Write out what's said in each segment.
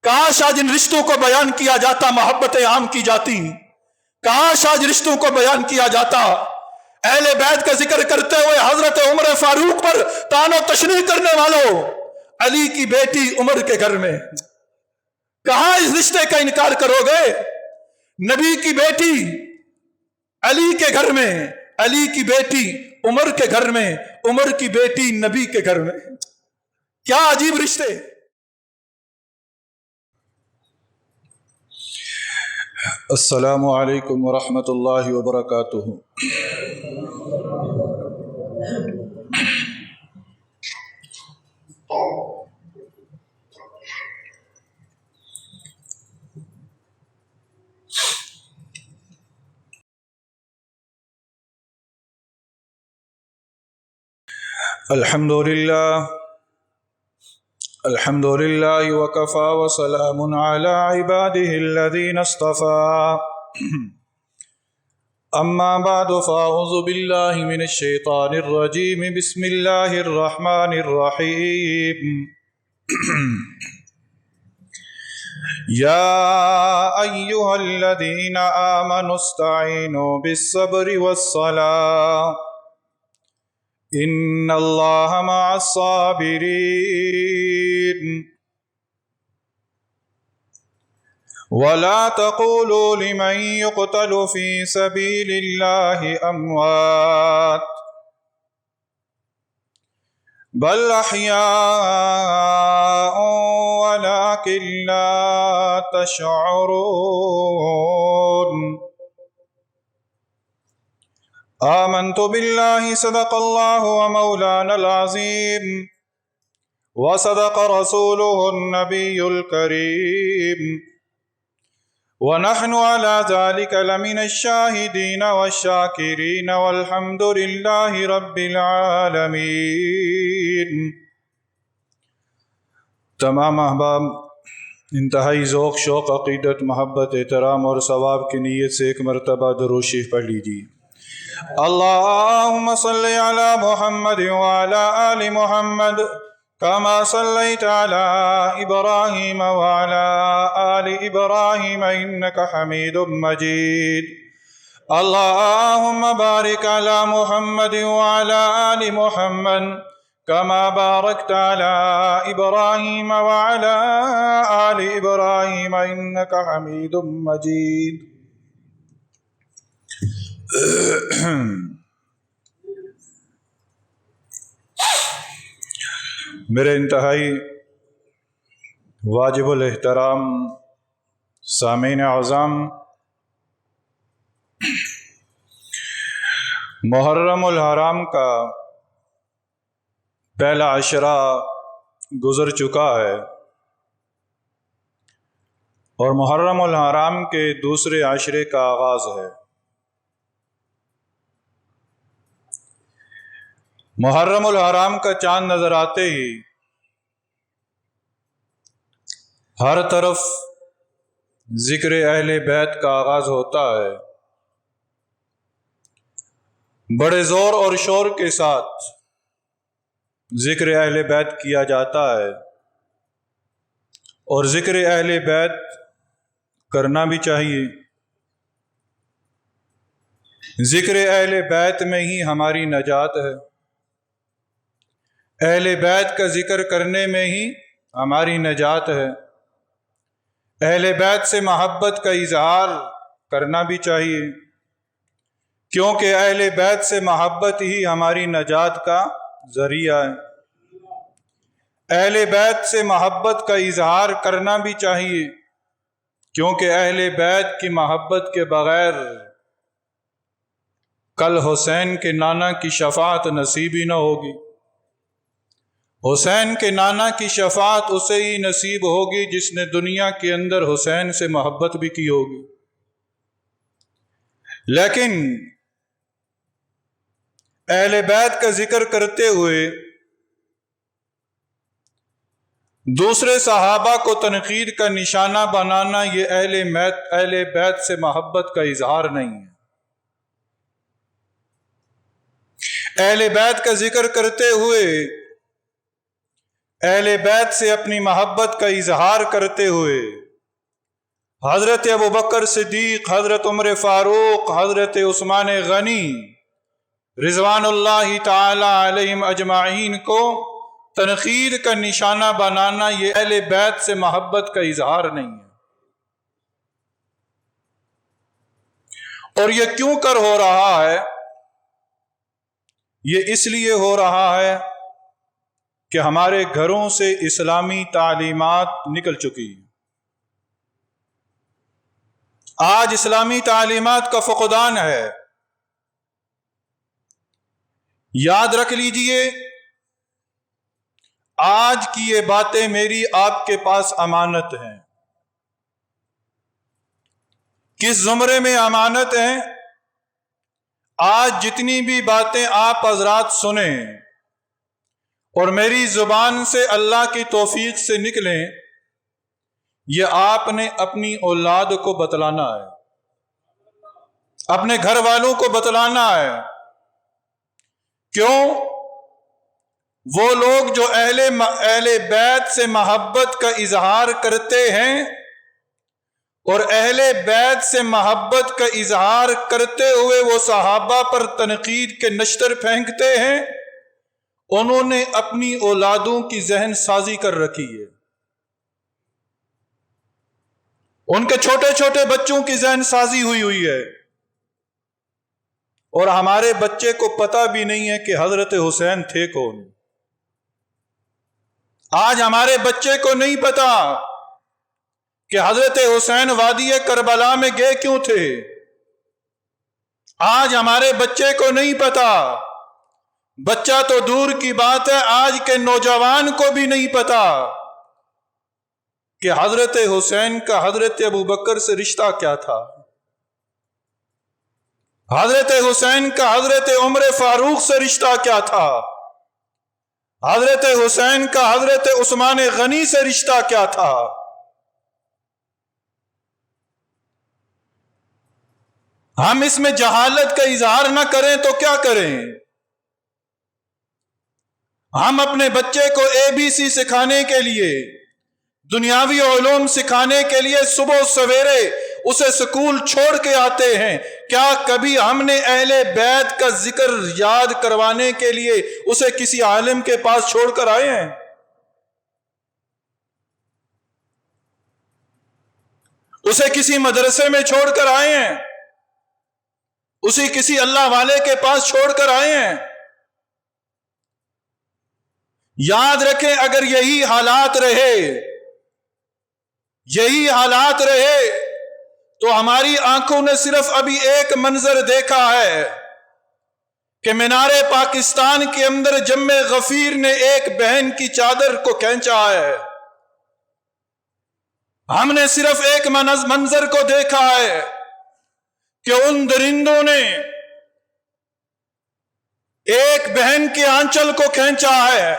کاش آج ان رشتوں کو بیان کیا جاتا، محبتیں عام کی جاتی. کاش آج رشتوں کو بیان کیا جاتا. اہل بیت کا ذکر کرتے ہوئے حضرت عمر فاروق پر طعن و تشنیع کرنے والوں، علی کی بیٹی عمر کے گھر میں کہاں اس رشتے کا انکار کرو گے؟ نبی کی بیٹی علی کے گھر میں، علی کی بیٹی عمر کے گھر میں، عمر کی بیٹی نبی کے گھر میں. کیا عجیب رشتے. السلام علیکم ورحمۃ اللہ وبرکاتہ. الحمد للہ وکفا وسلام علی عباده الذین اصطفى. اما بعد فاعوذ باللہ من الشیطان الرجیم. بسم اللہ الرحمن الرحیم. یا ایہا الذین آمنوا استعینوا بالصبر والصلاة ان اللہ مع الصابرین. ولا تقولوا لمن يقتل في سبيل الله اموات بل احياء ولكن لا تشعرون. آمنت بالله صدق الله ومولانا العظيم وصدق رسوله النبي الكريم ونحن على ذلك لمن الشاهدين والشاكرين والحمد لله رب العالمين. تمام احباب انتہائی ذوق، شوق، عقیدت، محبت، احترام اور ثواب کی نیت سے ایک مرتبہ درود شریف پڑھ لیجیے. اللهم صل على محمد وعلى آل محمد كما صليت على إبراهيم وعلى آل إبراهيم إنك حميد مجيد. اللهم بارك على محمد وعلى آل محمد كما باركت على إبراهيم وعلى آل إبراهيم إنك حميد مجيد. میرے انتہائی واجب الاحترام سامعین اعظم، محرم الحرام کا پہلا عشرہ گزر چکا ہے اور محرم الحرام کے دوسرے عشرے کا آغاز ہے. محرم الحرام کا چاند نظر آتے ہی ہر طرف ذکر اہل بیت کا آغاز ہوتا ہے. بڑے زور اور شور کے ساتھ ذکر اہل بیت کیا جاتا ہے اور ذکر اہل بیت کرنا بھی چاہیے. ذکر اہل بیت میں ہی ہماری نجات ہے. اہل بیت کا ذکر کرنے میں ہی ہماری نجات ہے. اہل بیت سے محبت کا اظہار کرنا بھی چاہیے، کیونکہ اہل بیت سے محبت ہی ہماری نجات کا ذریعہ ہے. اہل بیت سے محبت کا اظہار کرنا بھی چاہیے، کیونکہ اہل بیت کی محبت کے بغیر کل حسین کے نانا کی شفاعت نصیب ہی نہ ہوگی. حسین کے نانا کی شفاعت اسے ہی نصیب ہوگی جس نے دنیا کے اندر حسین سے محبت بھی کی ہوگی. لیکن اہل بیت کا ذکر کرتے ہوئے دوسرے صحابہ کو تنقید کا نشانہ بنانا یہ اہل بیت سے محبت کا اظہار نہیں ہے. اہل بیت کا ذکر کرتے ہوئے اہل بیت سے اپنی محبت کا اظہار کرتے ہوئے حضرت ابوبکر صدیق، حضرت عمر فاروق، حضرت عثمان غنی رضوان اللہ تعالی علیہم اجمعین کو تنقید کا نشانہ بنانا یہ اہل بیت سے محبت کا اظہار نہیں ہے۔ اور یہ کیوں کر ہو رہا ہے؟ یہ اس لیے ہو رہا ہے کہ ہمارے گھروں سے اسلامی تعلیمات نکل چکی ہیں۔ آج اسلامی تعلیمات کا فقدان ہے۔ یاد رکھ لیجئے، آج کی یہ باتیں میری آپ کے پاس امانت ہیں۔ کس زمرے میں امانت ہیں؟ آج جتنی بھی باتیں آپ حضرات سنیں اور میری زبان سے اللہ کی توفیق سے نکلیں، یہ آپ نے اپنی اولاد کو بتلانا ہے، اپنے گھر والوں کو بتلانا ہے۔ کیوں؟ وہ لوگ جو اہل بیت سے محبت کا اظہار کرتے ہیں اور اہل بیت سے محبت کا اظہار کرتے ہوئے وہ صحابہ پر تنقید کے نشتر پھینکتے ہیں، انہوں نے اپنی اولادوں کی ذہن سازی کر رکھی ہے۔ ان کے چھوٹے چھوٹے بچوں کی ذہن سازی ہوئی ہے، اور ہمارے بچے کو پتہ بھی نہیں ہے کہ حضرت حسین تھے کون۔ آج ہمارے بچے کو نہیں پتا کہ حضرت حسین وادی کربلا میں گئے کیوں تھے۔ آج ہمارے بچے کو نہیں پتا، بچہ تو دور کی بات ہے، آج کے نوجوان کو بھی نہیں پتا کہ حضرت حسین کا حضرت ابوبکر سے رشتہ کیا تھا، حضرت حسین کا حضرت عمر فاروق سے رشتہ کیا تھا، حضرت حسین کا حضرت عثمان غنی سے رشتہ کیا تھا۔ ہم اس میں جہالت کا اظہار نہ کریں تو کیا کریں؟ ہم اپنے بچے کو ABC سکھانے کے لیے، دنیاوی علوم سکھانے کے لیے صبح سویرے اسے سکول چھوڑ کے آتے ہیں۔ کیا کبھی ہم نے اہل بیت کا ذکر یاد کروانے کے لیے اسے کسی عالم کے پاس چھوڑ کر آئے ہیں؟ اسے کسی مدرسے میں چھوڑ کر آئے ہیں؟ اسے کسی اللہ والے کے پاس چھوڑ کر آئے ہیں؟ یاد رکھیں، اگر یہی حالات رہے تو ہماری آنکھوں نے صرف ابھی ایک منظر دیکھا ہے کہ مینار پاکستان کے اندر جم غفیر نے ایک بہن کی چادر کو کھینچا ہے۔ ہم نے صرف ایک منظر کو دیکھا ہے کہ ان درندوں نے ایک بہن کے آنچل کو کھینچا ہے۔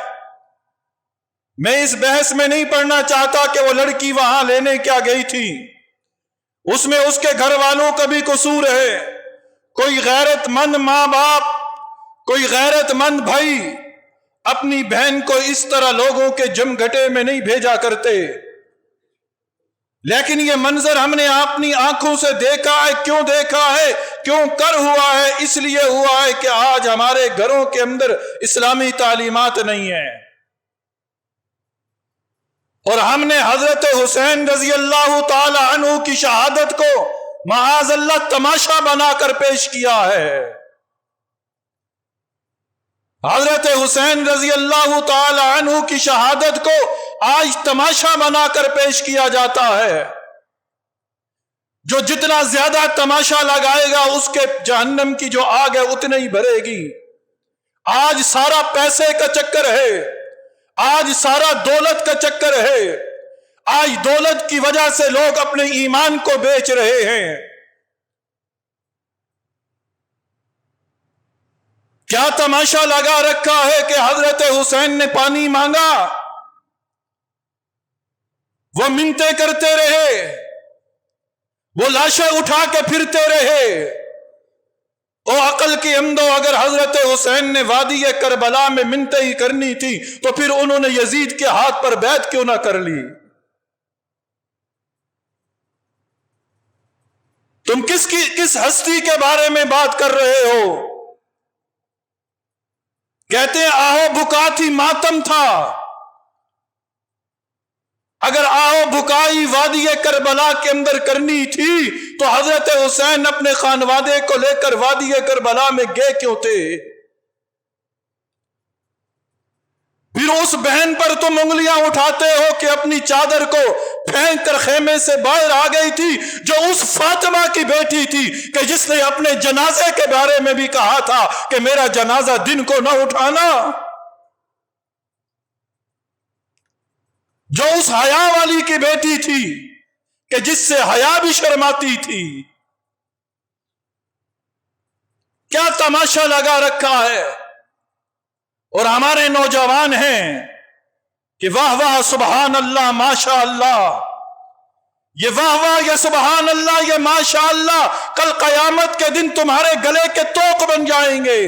میں اس بحث میں نہیں پڑھنا چاہتا کہ وہ لڑکی وہاں لینے کیا گئی تھی، اس میں اس کے گھر والوں کا بھی قصور ہے۔ کوئی غیرت مند ماں باپ، کوئی غیرت مند بھائی اپنی بہن کو اس طرح لوگوں کے جم گھٹے میں نہیں بھیجا کرتے، لیکن یہ منظر ہم نے اپنی آنکھوں سے دیکھا ہے۔ کیوں دیکھا ہے؟ کیوں کر ہوا ہے؟ اس لیے ہوا ہے کہ آج ہمارے گھروں کے اندر اسلامی تعلیمات نہیں ہیں، اور ہم نے حضرت حسین رضی اللہ تعالی عنہ کی شہادت کو معاذ اللہ تماشا بنا کر پیش کیا ہے۔ حضرت حسین رضی اللہ تعالی عنہ کی شہادت کو آج تماشا بنا کر پیش کیا جاتا ہے۔ جو جتنا زیادہ تماشا لگائے گا اس کے جہنم کی جو آگ ہے اتنے ہی بھرے گی۔ آج سارا پیسے کا چکر ہے، آج سارا دولت کا چکر ہے، آج دولت کی وجہ سے لوگ اپنے ایمان کو بیچ رہے ہیں۔ کیا تماشا لگا رکھا ہے کہ حضرت حسین نے پانی مانگا، وہ منتیں کرتے رہے، وہ لاشیں اٹھا کے پھرتے رہے، او عقل کی اندو، اگر حضرت حسین نے وادی کربلا میں منتیں ہی کرنی تھی تو پھر انہوں نے یزید کے ہاتھ پر بیعت کیوں نہ کر لی؟ تم کس ہستی کے بارے میں بات کر رہے ہو؟ کہتے ہیں آہو بکا تھی، ماتم تھا۔ اگر آہو بکائی وادی کربلا کے اندر کرنی تھی تو حضرت حسین اپنے خانوادے کو لے کر وادی کربلا میں گئے کیوں تھے؟ پھر اس بہن پر تم انگلیاں اٹھاتے ہو کہ اپنی چادر کو پھینک کر خیمے سے باہر آ گئی تھی، جو اس فاطمہ کی بیٹی تھی کہ جس نے اپنے جنازے کے بارے میں بھی کہا تھا کہ میرا جنازہ دن کو نہ اٹھانا، جو اس حیا والی کی بیٹی تھی کہ جس سے حیا بھی شرماتی تھی۔ کیا تماشا لگا رکھا ہے؟ اور ہمارے نوجوان ہیں کہ واہ واہ سبحان اللہ ماشاء اللہ، یہ واہ واہ، یہ سبحان اللہ، یہ ماشاء اللہ کل قیامت کے دن تمہارے گلے کے توق بن جائیں گے۔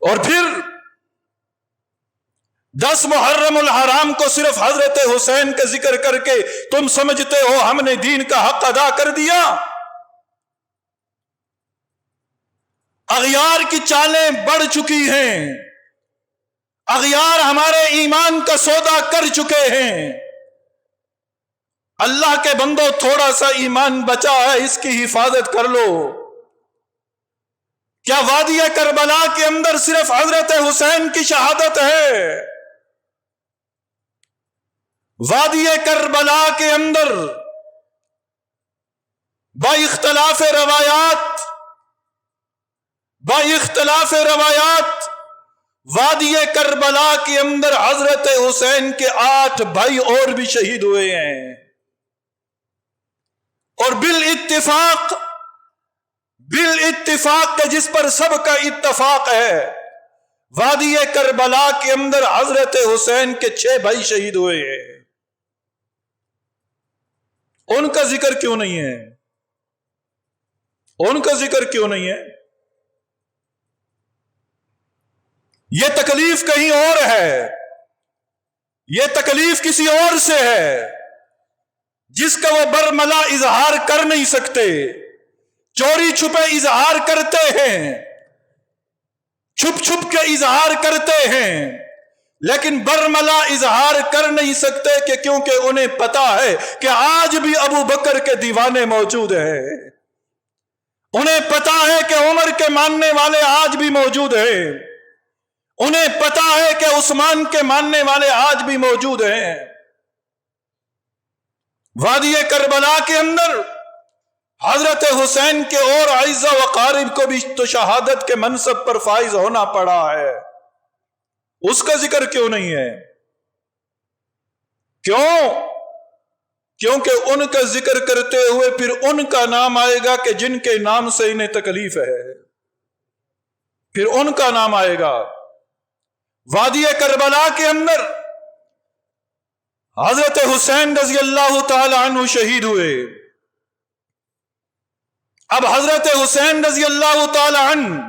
اور پھر 10 محرم الحرام کو صرف حضرت حسین کا ذکر کر کے تم سمجھتے ہو ہم نے دین کا حق ادا کر دیا؟ اغیار کی چالیں بڑھ چکی ہیں، اغیار ہمارے ایمان کا سودا کر چکے ہیں۔ اللہ کے بندو، تھوڑا سا ایمان بچا ہے، اس کی حفاظت کر لو۔ کیا وادی کربلا کے اندر صرف حضرت حسین کی شہادت ہے؟ وادی کربلا کے اندر با اختلاف روایات وادی کربلا کے اندر حضرت حسین کے 8 بھائی اور بھی شہید ہوئے ہیں، اور بالاتفاق کہ جس پر سب کا اتفاق ہے، وادی کربلا کے اندر حضرت حسین کے 6 بھائی شہید ہوئے ہیں۔ ان کا ذکر کیوں نہیں ہے؟ ان کا ذکر کیوں نہیں ہے؟ یہ تکلیف کہیں اور ہے، یہ تکلیف کسی اور سے ہے جس کا وہ برملا اظہار کر نہیں سکتے، چوری چھپے اظہار کرتے ہیں، چھپ چھپ کے اظہار کرتے ہیں، لیکن برملا اظہار کر نہیں سکتے کہ کیونکہ انہیں پتا ہے کہ آج بھی ابو بکر کے دیوانے موجود ہیں، انہیں پتا ہے کہ عمر کے ماننے والے آج بھی موجود ہیں، انہیں پتا ہے کہ عثمان کے ماننے والے آج بھی موجود ہیں۔ وادی کربلا کے اندر حضرت حسین کے اور اعزاء و اقارب کو بھی تو شہادت کے منصب پر فائز ہونا پڑا ہے، اس کا ذکر کیوں نہیں ہے؟ کیونکہ ان کا ذکر کرتے ہوئے پھر ان کا نام آئے گا کہ جن کے نام سے انہیں تکلیف ہے، پھر ان کا نام آئے گا۔ وادی کربلا کے اندر حضرت حسین رضی اللہ تعالی عنہ شہید ہوئے۔ اب حضرت حسین رضی اللہ تعالی عنہ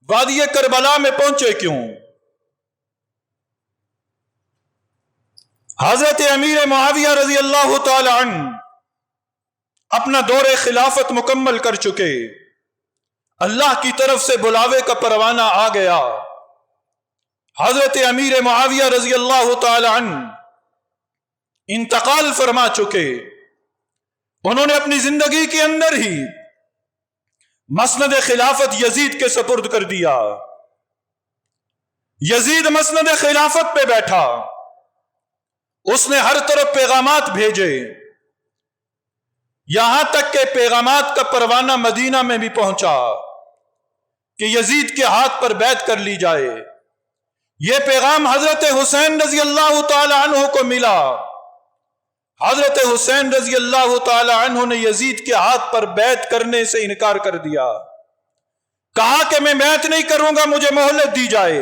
وادی کربلا میں پہنچے کیوں؟ حضرت امیر معاویہ رضی اللہ تعالی عنہ اپنا دور خلافت مکمل کر چکے، اللہ کی طرف سے بلاوے کا پروانہ آ گیا، حضرت امیر معاویہ رضی اللہ تعالی عنہ انتقال فرما چکے۔ انہوں نے اپنی زندگی کے اندر ہی مسند خلافت یزید کے سپرد کر دیا۔ یزید مسند خلافت پہ بیٹھا، اس نے ہر طرف پیغامات بھیجے، یہاں تک کہ پیغامات کا پروانہ مدینہ میں بھی پہنچا کہ یزید کے ہاتھ پر بیعت کر لی جائے۔ یہ پیغام حضرت حسین رضی اللہ تعالی عنہ کو ملا، حضرت حسین رضی اللہ تعالی عنہ نے یزید کے ہاتھ پر بیعت کرنے سے انکار کر دیا، کہا کہ میں بیعت نہیں کروں گا، مجھے مہلت دی جائے۔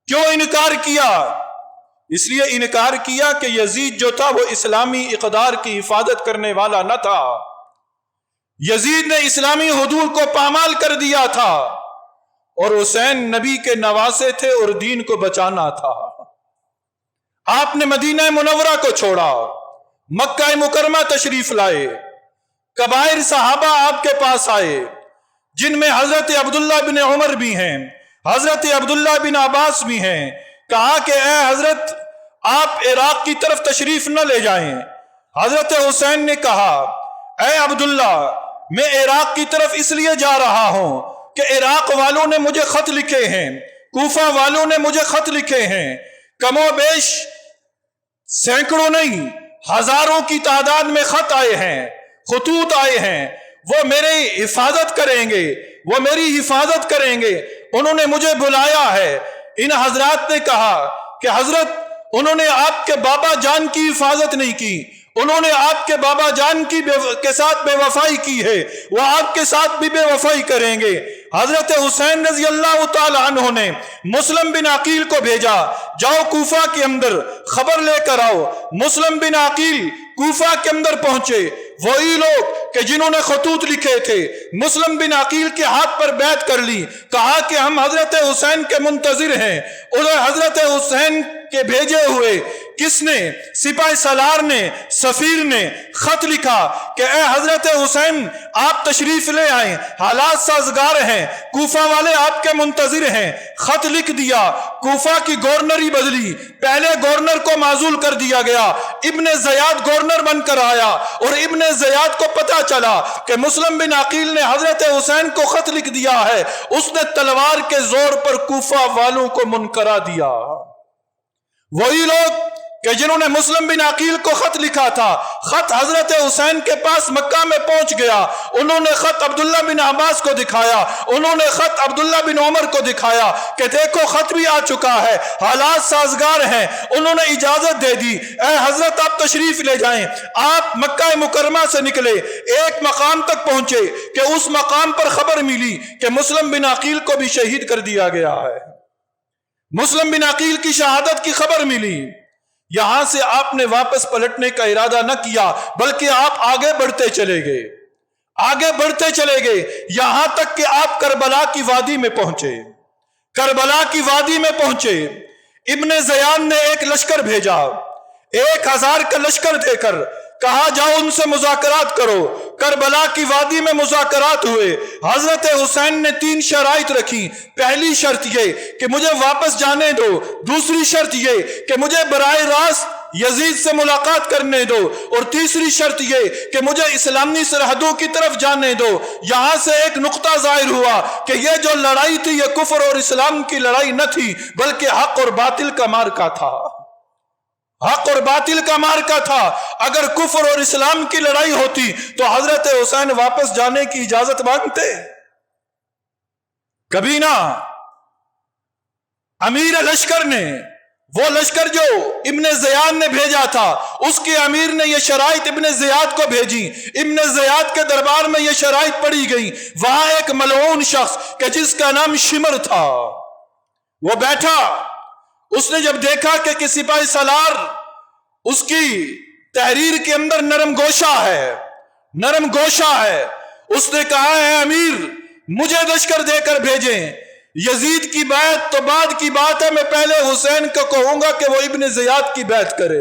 کیوں انکار کیا؟ اس لیے انکار کیا کہ یزید جو تھا وہ اسلامی اقدار کی حفاظت کرنے والا نہ تھا، یزید نے اسلامی حدود کو پامال کر دیا تھا اور حسین نبی کے نواسے تھے اور دین کو بچانا تھا۔ آپ نے مدینہ منورہ کو چھوڑا، مکہ مکرمہ تشریف لائے، کبائر صحابہ آپ کے پاس آئے جن میں حضرت عبداللہ بن عمر بھی ہیں، حضرت عبداللہ بن عباس بھی ہیں۔ کہا کہ اے حضرت آپ عراق کی طرف تشریف نہ لے جائیں۔ حضرت حسین نے کہا اے عبداللہ میں عراق کی طرف اس لیے جا رہا ہوں کہ عراق والوں نے مجھے خط لکھے ہیں، کوفہ والوں نے مجھے خط لکھے ہیں، کم و بیش سینکڑوں نہیں ہزاروں کی تعداد میں خط آئے ہیں، خطوط آئے ہیں، وہ میری حفاظت کریں گے، وہ میری حفاظت کریں گے۔ انہوں نے مجھے بلایا ہے۔ ان حضرات نے کہا کہ حضرت انہوں نے آپ کے بابا جان کی حفاظت نہیں کی، انہوں نے آپ کے بابا جان کے ساتھ بے وفائی کی ہے، وہ آپ کے ساتھ بھی بے وفائی کریں گے۔ حضرت حسین رضی اللہ تعالی عنہ نے مسلم بن عقیل کو بھیجا، جاؤ کوفہ کے اندر خبر لے کر آؤ۔ مسلم بن عقیل کوفہ کے اندر پہنچے، وہی لوگ کہ جنہوں نے خطوط لکھے تھے، مسلم بن عقیل کے ہاتھ پر بیعت کر لی، کہا کہ ہم حضرت حسین کے منتظر ہیں۔ ادھر حضرت حسین کے بھیجے ہوئے کس نے؟ سپاہی سالار نے، سفیر نے خط لکھا کہ اے حضرت حسین آپ تشریف لے آئیں، حالات سازگار ہیں، کوفہ والے آپ کے منتظر ہیں۔ خط لکھ دیا، کوفہ کی گورنری بدلی، پہلے گورنر کو معزول کر دیا گیا، ابن زیاد گورنر بن کر آیا، اور ابن زیاد کو پتا چلا کہ مسلم بن عقیل نے حضرت حسین کو خط لکھ دیا ہے، اس نے تلوار کے زور پر کوفہ والوں کو منکرا دیا۔ وہی لوگ کہ جنہوں نے مسلم بن عقیل کو خط لکھا تھا، خط حضرت حسین کے پاس مکہ میں پہنچ گیا، انہوں نے خط عبداللہ بن عباس کو دکھایا، انہوں نے خط عبداللہ بن عمر کو دکھایا کہ دیکھو خط بھی آ چکا ہے، حالات سازگار ہیں۔ انہوں نے اجازت دے دی، اے حضرت آپ تشریف لے جائیں۔ آپ مکہ مکرمہ سے نکلے، ایک مقام تک پہنچے کہ اس مقام پر خبر ملی کہ مسلم بن عقیل کو بھی شہید کر دیا گیا ہے۔ مسلم بن عقیل کی شہادت کی خبر ملی۔ یہاں سے آپ نے واپس پلٹنے کا ارادہ نہ کیا، بلکہ آپ آگے بڑھتے چلے گئے، آگے بڑھتے چلے گئے، یہاں تک کہ آپ کربلا کی وادی میں پہنچے۔ کربلا کی وادی میں پہنچے، ابن زیاد نے ایک لشکر بھیجا، 1000 کا لشکر دے کر کہا جاؤ ان سے مذاکرات کرو۔ کربلا کی وادی میں مذاکرات ہوئے۔ حضرت حسین نے 3 شرائط رکھی۔ پہلی شرط یہ کہ مجھے واپس جانے دو، دوسری شرط یہ کہ مجھے براہ راست یزید سے ملاقات کرنے دو، اور تیسری شرط یہ کہ مجھے اسلامی سرحدوں کی طرف جانے دو۔ یہاں سے ایک نقطہ ظاہر ہوا کہ یہ جو لڑائی تھی یہ کفر اور اسلام کی لڑائی نہ تھی، بلکہ حق اور باطل کا معرکہ تھا، حق اور باطل کا معرکہ تھا۔ اگر کفر اور اسلام کی لڑائی ہوتی تو حضرت حسین واپس جانے کی اجازت مانگتے؟ کبھی نہ۔ امیر لشکر نے، وہ لشکر جو ابن زیاد نے بھیجا تھا، اس کے امیر نے یہ شرائط ابن زیاد کو بھیجی۔ ابن زیاد کے دربار میں یہ شرائط پڑھی گئی۔ وہاں ایک ملعون شخص کہ جس کا نام شمر تھا، وہ بیٹھا۔ اس نے جب دیکھا کہ سپاہی سالار اس کی تحریر کے اندر نرم گوشہ ہے، نرم گوشہ ہے، اس نے کہا ہے امیر مجھے لشکر دے کر بھیجیں۔ یزید کی بیعت تو بعد کی بات ہے، میں پہلے حسین کو کہوں گا کہ وہ ابن زیاد کی بیعت کرے۔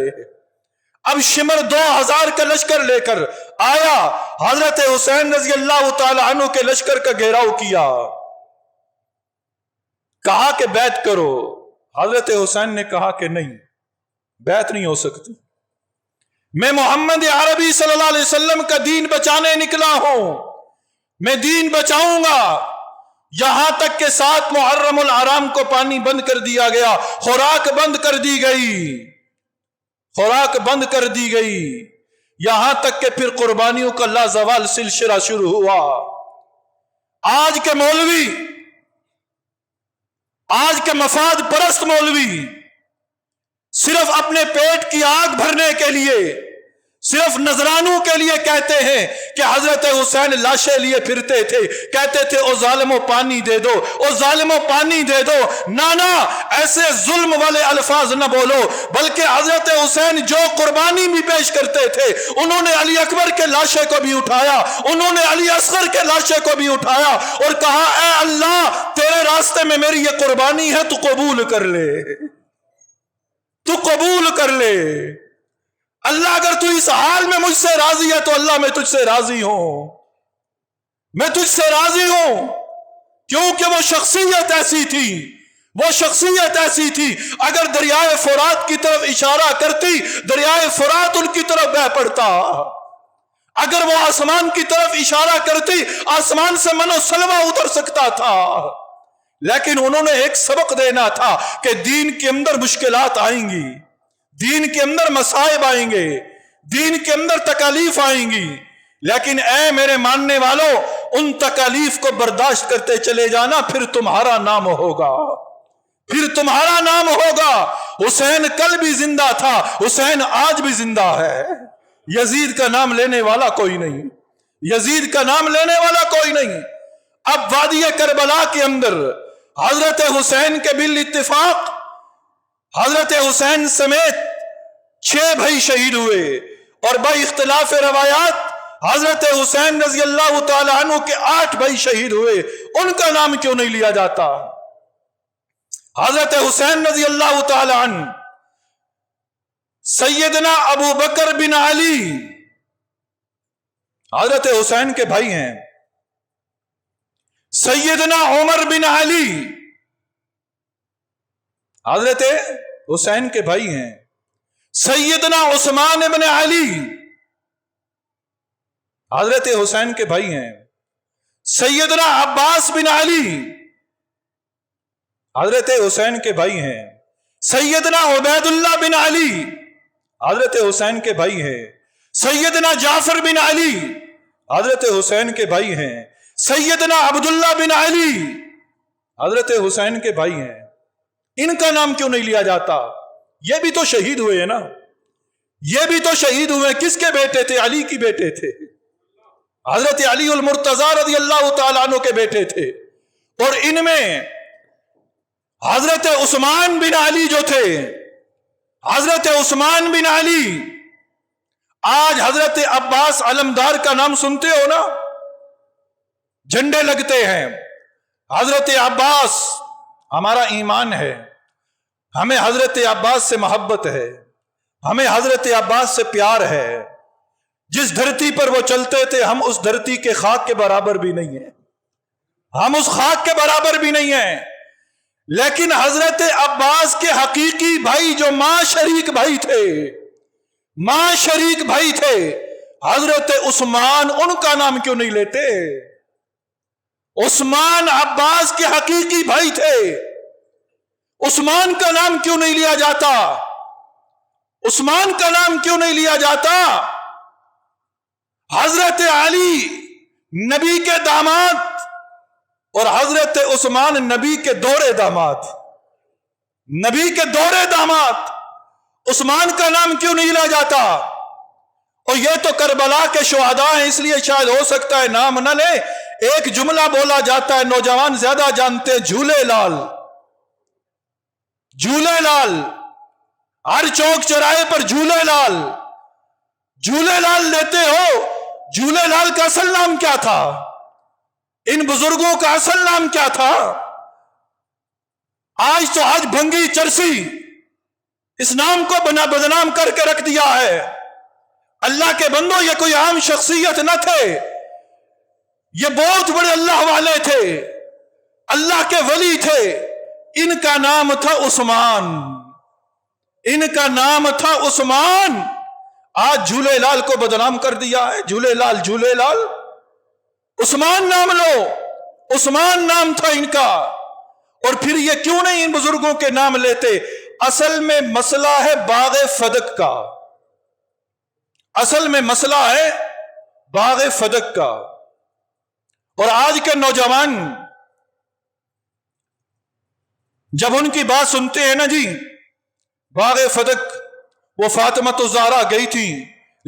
اب شمر 2000 کا لشکر لے کر آیا، حضرت حسین رضی اللہ تعالی عنہ کے لشکر کا گھیراؤ کیا، کہا کہ بیعت کرو۔ حضرت حسین نے کہا کہ نہیں، بیعت نہیں ہو سکتی، میں محمد عربی صلی اللہ علیہ وسلم کا دین بچانے نکلا ہوں، میں دین بچاؤں گا۔ یہاں تک کہ 7 محرم الحرام کو پانی بند کر دیا گیا، خوراک بند کر دی گئی، خوراک بند کر دی گئی، یہاں تک کہ پھر قربانیوں کا لازوال سلسلہ شروع ہوا۔ آج کے مولوی، آج کے مفاد پرست مولوی صرف اپنے پیٹ کی آگ بھرنے کے لیے، صرف نذرانوں کے لیے کہتے ہیں کہ حضرت حسین لاشیں لیے پھرتے تھے، کہتے تھے او ظالموں پانی دے دو، او ظالموں پانی دے دو۔ نانا ایسے ظلم والے الفاظ نہ بولو، بلکہ حضرت حسین جو قربانی بھی پیش کرتے تھے، انہوں نے علی اکبر کے لاشے کو بھی اٹھایا، انہوں نے علی اصغر کے لاشے کو بھی اٹھایا اور کہا اے اللہ تیرے راستے میں میری یہ قربانی ہے، تو قبول کر لے، تو قبول کر لے۔ اللہ اگر تو اس حال میں مجھ سے راضی ہے تو اللہ میں تجھ سے راضی ہوں، میں تجھ سے راضی ہوں، کیونکہ وہ شخصیت ایسی تھی، وہ شخصیت ایسی تھی، اگر دریائے فرات کی طرف اشارہ کرتی دریائے فرات ان کی طرف بہہ پڑتا، اگر وہ آسمان کی طرف اشارہ کرتی آسمان سے منو سلوہ اتر سکتا تھا۔ لیکن انہوں نے ایک سبق دینا تھا کہ دین کے اندر مشکلات آئیں گی، دین کے اندر مصائب آئیں گے، دین کے اندر تکالیف آئیں گی، لیکن اے میرے ماننے والوں ان تکالیف کو برداشت کرتے چلے جانا، پھر تمہارا نام ہوگا، پھر تمہارا نام ہوگا۔ حسین کل بھی زندہ تھا، حسین آج بھی زندہ ہے، یزید کا نام لینے والا کوئی نہیں، یزید کا نام لینے والا کوئی نہیں۔ اب وادی کربلا کے اندر حضرت حسین کے بالاتفاق حضرت حسین سمیت 6 بھائی شہید ہوئے، اور با اختلاف روایات حضرت حسین رضی اللہ تعالی عنہ کے 8 بھائی شہید ہوئے، ان کا نام کیوں نہیں لیا جاتا؟ حضرت حسین رضی اللہ تعالی عنہ سیدنا ابو بکر بن علی حضرت حسین کے بھائی ہیں، سیدنا عمر بن علی حضرت حسین کے بھائی ہیں، سیدنا عثمان بن علی حضرت حسین کے بھائی ہیں، سیدنا عباس بن علی حضرت حسین کے بھائی ہیں، سیدنا عبید اللہ بن علی حضرت حسین کے بھائی ہیں، سیدنا جعفر بن علی حضرت حسین کے بھائی ہیں، سیدنا عبداللہ بن علی حضرت حسین کے بھائی ہیں۔ ان کا نام کیوں نہیں لیا جاتا؟ یہ بھی تو شہید ہوئے ہیں نا، یہ بھی تو شہید ہوئے، کس کے بیٹے تھے؟ علی کی بیٹے تھے، حضرت علی المرتضی رضی اللہ تعالیٰ عنہ کے بیٹے تھے، اور ان میں حضرت عثمان بن علی جو تھے، حضرت عثمان بن علی، آج حضرت عباس علمدار کا نام سنتے ہو نا، جھنڈے لگتے ہیں، حضرت عباس ہمارا ایمان ہے، ہمیں حضرت عباس سے محبت ہے، ہمیں حضرت عباس سے پیار ہے، جس دھرتی پر وہ چلتے تھے ہم اس دھرتی کے خاک کے برابر بھی نہیں ہیں، ہم اس خاک کے برابر بھی نہیں ہیں، لیکن حضرت عباس کے حقیقی بھائی جو ماں شریک بھائی تھے، ماں شریک بھائی تھے، حضرت عثمان، ان کا نام کیوں نہیں لیتے؟ عثمان عباس کے حقیقی بھائی تھے، عثمان کا نام کیوں نہیں لیا جاتا؟ عثمان کا نام کیوں نہیں لیا جاتا؟ حضرت علی نبی کے داماد اور حضرت عثمان نبی کے دورے داماد، نبی کے دورے داماد، عثمان کا نام کیوں نہیں لیا جاتا؟ اور یہ تو کربلا کے شہداء ہیں، اس لیے شاید ہو سکتا ہے نام نہ لے، ایک جملہ بولا جاتا ہے، نوجوان زیادہ جانتے ہیں، جھولے لال، جھولے لال، ہر چوک چوراہے پر جھولے لال، جھولے لال لیتے ہو، جھولے لال کا اصل نام کیا تھا؟ ان بزرگوں کا اصل نام کیا تھا؟ آج تو حج بھنگی چرسی اس نام کو بدنام کر کے رکھ دیا ہے۔ اللہ کے بندو، یہ کوئی عام شخصیت نہ تھے، یہ بہت بڑے اللہ والے تھے، اللہ کے ولی تھے، ان کا نام تھا عثمان، ان کا نام تھا عثمان۔ آج جھولے لال کو بدنام کر دیا ہے، جھولے لال، جھولے لال، عثمان نام لو، عثمان نام تھا ان کا۔ اور پھر یہ کیوں نہیں ان بزرگوں کے نام لیتے؟ اصل میں مسئلہ ہے باغ فدق کا، اصل میں مسئلہ ہے باغ فدق کا۔ اور آج کے نوجوان جب ان کی بات سنتے ہیں نا جی، باغ فدق، وہ فاطمہ الزہرا گئی تھی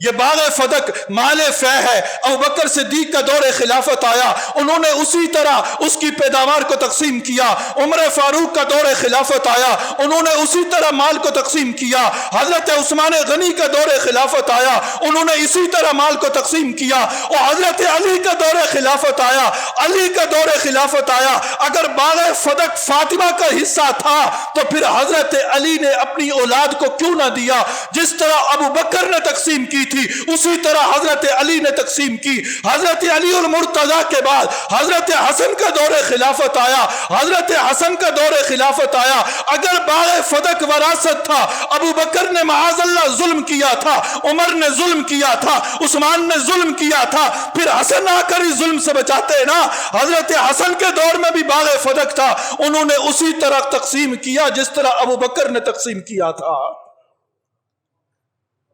یہ باغ فدق مال فہ ہے۔ ابو بکر صدیق کا دور خلافت آیا، انہوں نے اسی طرح اس کی پیداوار کو تقسیم کیا۔ عمر فاروق کا دور خلافت آیا، انہوں نے اسی طرح مال کو تقسیم کیا۔ حضرت عثمان غنی کا دور خلافت آیا، انہوں نے اسی طرح مال کو تقسیم کیا۔ اور حضرت علی کا دور خلافت آیا، علی کا دور خلافت آیا۔ اگر باغ فدق فاطمہ کا حصہ تھا تو پھر حضرت علی نے اپنی اولاد کو کیوں نہ دیا؟ جس طرح ابو بکر نے تقسیم کی تھی اسی طرح حضرت علی نے تقسیم کی۔ حضرت علی المرتضی کے بعد حضرت حسن کا دور خلافت آیا، حضرت حسن کا دور خلافت آیا۔ اگر باغ فدق وراثت تھا، ابو بکر نے معاذ اللہ ظلم کیا تھا، عمر نے ظلم کیا تھا، عثمان نے ظلم کیا تھا، پھر حسن آ کر اس ظلم سے بچاتے نا۔ حضرت حسن کے دور میں بھی باغ فدق تھا، انہوں نے اسی طرح تقسیم کیا جس طرح ابو بکر نے تقسیم کیا تھا۔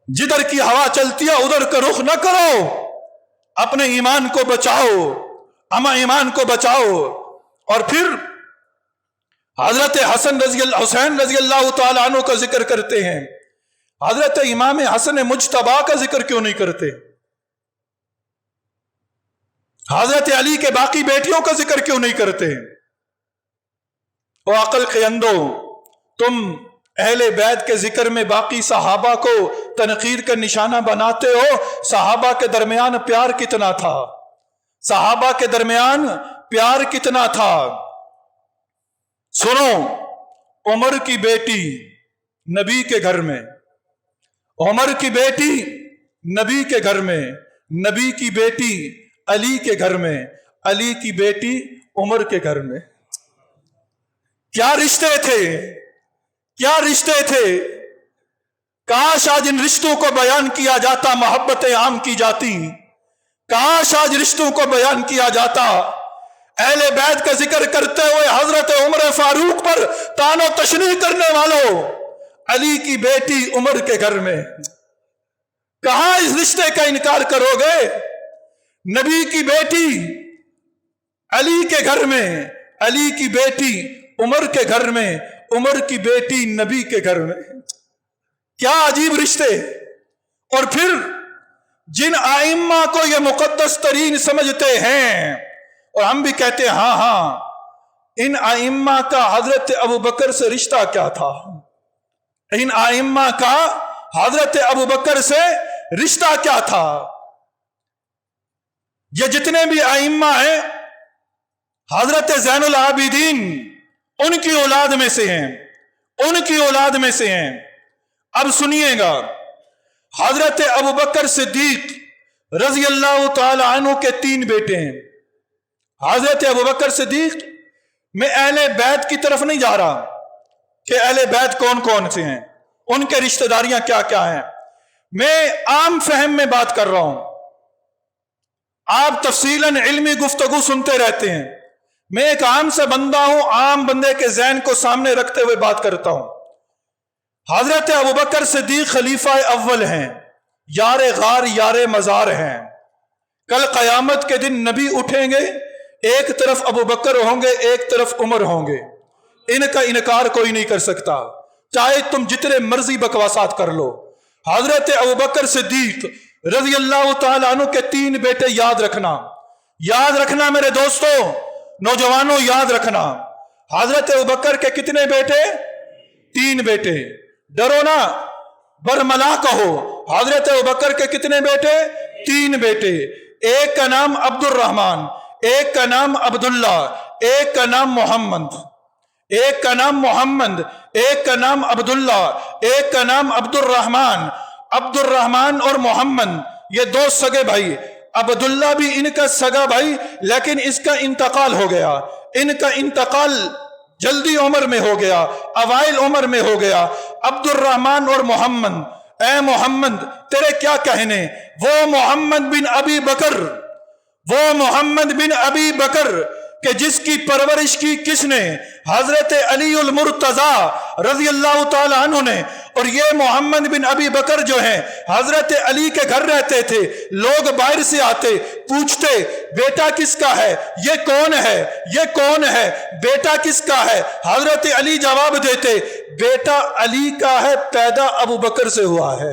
جدھر کی ہوا چلتی ہے ادھر کا رخ نہ کرو، اپنے ایمان کو بچاؤ، اما ایمان کو بچاؤ۔ اور پھر حضرت حسین رضی اللہ تعالیٰ عنہ کا ذکر کرتے ہیں، حضرت امام حسن مجتبی کا ذکر کیوں نہیں کرتے؟ حضرت علی کے باقی بیٹیوں کا ذکر کیوں نہیں کرتے؟ او عقل کے اندھو، تم اہل بیت کے ذکر میں باقی صحابہ کو تنقید کا نشانہ بناتے ہو۔ صحابہ کے درمیان پیار کتنا تھا، صحابہ کے درمیان پیار کتنا تھا۔ سنو، عمر کی بیٹی نبی کے گھر میں، عمر کی بیٹی نبی کے گھر میں، نبی کی بیٹی علی کے گھر میں، علی کی بیٹی عمر کے گھر میں۔ کیا رشتے تھے، کیا رشتے تھے! کاش آج ان رشتوں کو بیان کیا جاتا، محبتیں عام کی جاتی۔ کاش آج رشتوں کو بیان کیا جاتا۔ اہل بیت کا ذکر کرتے ہوئے حضرت عمر فاروق پر طعن و تشنیع کرنے والوں، علی کی بیٹی عمر کے گھر میں، کہاں اس رشتے کا انکار کرو گے؟ نبی کی بیٹی علی کے گھر میں، علی کی بیٹی عمر کے گھر میں، عمر کی بیٹی نبی کے گھر میں۔ کیا عجیب رشتے! اور پھر جن ائمہ کو یہ مقدس ترین سمجھتے ہیں، اور ہم بھی کہتے ہیں ہاں ہاں، ان ائمہ کا حضرت ابو بکر سے رشتہ کیا تھا؟ ان ائمہ کا حضرت ابو بکر سے رشتہ کیا تھا؟ یہ جتنے بھی ائمہ ہیں حضرت زین العابدین ان کی اولاد میں سے ہیں، ان کی اولاد میں سے ہیں۔ اب سنیے گا، حضرت ابو بکر صدیق رضی اللہ تعالی عنہ کے 3 بیٹے ہیں۔ حضرت ابو بکر صدیق، میں اہل بیت کی طرف نہیں جا رہا کہ اہل بیت کون کون سے ہیں، ان کے رشتہ داریاں کیا کیا ہیں، میں عام فہم میں بات کر رہا ہوں۔ آپ تفصیلاً علمی گفتگو سنتے رہتے ہیں، میں ایک عام سے بندہ ہوں، عام بندے کے ذہن کو سامنے رکھتے ہوئے بات کرتا ہوں۔ حضرت ابوبکر صدیق خلیفہ اول ہیں، یار غار یار مزار ہیں۔ کل قیامت کے دن نبی اٹھیں گے، ایک طرف ابوبکر ہوں گے، ایک طرف عمر ہوں گے، ان کا انکار کوئی نہیں کر سکتا، چاہے تم جتنے مرضی بکواسات کر لو۔ حضرت ابوبکر صدیق رضی اللہ تعالیٰ عنہ کے 3 بیٹے، یاد رکھنا میرے دوستوں، نوجوانوں، یاد رکھنا۔ حضرت ابوبکر کے کتنے بیٹے؟ 3 بیٹے۔ ڈرو نہ، برملا کہو، حضرت ابوبکر کے کتنے بیٹے؟ 3 بیٹے۔ ایک کا نام عبد الرحمن، ایک کا نام عبداللہ، ایک کا نام محمد، ایک کا نام محمد، ایک کا نام عبداللہ، ایک کا نام عبد الرحمن۔ عبد الرحمن اور محمد یہ 2 سگے بھائی، عبداللہ بھی ان کا سگا بھائی، لیکن اس کا انتقال ہو گیا، ان کا انتقال جلدی عمر میں ہو گیا، اوائل عمر میں ہو گیا۔ عبد الرحمن اور محمد، اے محمد تیرے کیا کہنے، وہ محمد بن ابی بکر، وہ محمد بن ابی بکر کہ جس کی پرورش کی کس نے؟ حضرت علی المرتضی رضی اللہ تعالی عنہ نے۔ اور یہ محمد بن ابی بکر جو ہیں حضرت علی کے گھر رہتے تھے، لوگ باہر سے آتے پوچھتے بیٹا کس کا ہے، یہ کون ہے، یہ کون ہے، بیٹا کس کا ہے؟ حضرت علی جواب دیتے بیٹا علی کا ہے، پیدا ابو بکر سے ہوا ہے۔